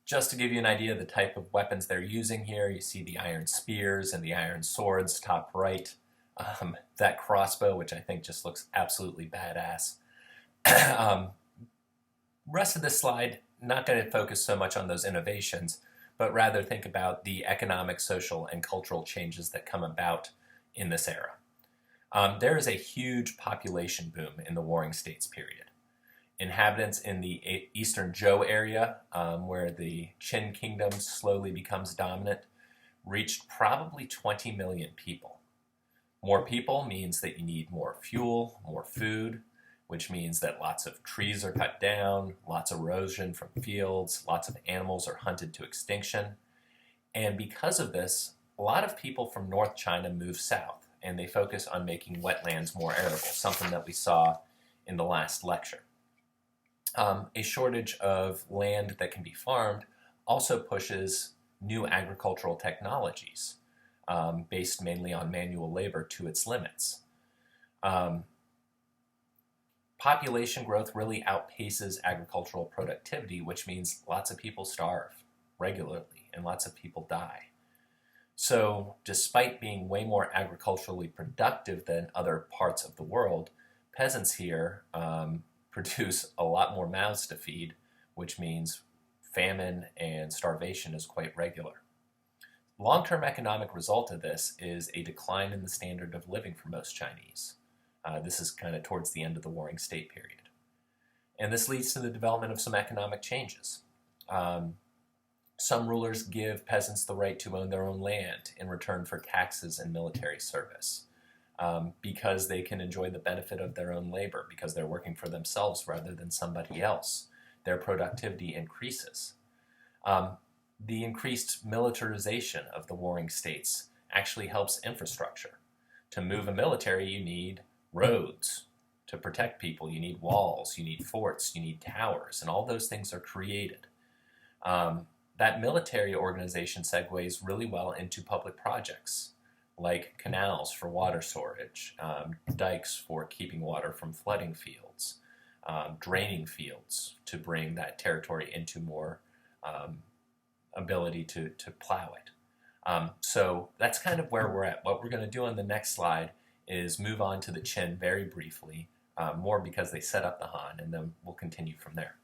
Just to give you an idea of the type of weapons they're using here, you see the iron spears and the iron swords top right. That crossbow, which I think just looks absolutely badass. um, Rest of this slide, not going to focus so much on those innovations, but rather think about the economic, social, and cultural changes that come about in this era. There is a huge population boom in the Warring States period. Inhabitants in the eastern Zhou area, where the Qin kingdom slowly becomes dominant, reached probably 20 million people. More people means that you need more fuel, more food, which means that lots of trees are cut down, lots of erosion from fields, lots of animals are hunted to extinction. And because of this, a lot of people from North China move south, and they focus on making wetlands more arable, something that we saw in the last lecture. A shortage of land that can be farmed also pushes new agricultural technologies based mainly on manual labor to its limits. Population growth really outpaces agricultural productivity, which means lots of people starve regularly and lots of people die. So despite being way more agriculturally productive than other parts of the world, peasants here produce a lot more mouths to feed, which means famine and starvation is quite regular. Long-term economic result of this is a decline in the standard of living for most Chinese. This is kind of towards the end of the Warring State period. And this leads to the development of some economic changes. Some rulers give peasants the right to own their own land in return for taxes and military service, because they can enjoy the benefit of their own labor, because they're working for themselves rather than somebody else. Their productivity increases. The increased militarization of the Warring States actually helps infrastructure. To move a military, you need roads. To protect people, you need walls, you need forts, you need towers, and all those things are created. That military organization segues really well into public projects, like canals for water storage, dikes for keeping water from flooding fields, draining fields to bring that territory into more ability to plow it. So that's kind of where we're at. What we're going to do on the next slide is move on to the Qin very briefly, more because they set up the Han, and then we'll continue from there.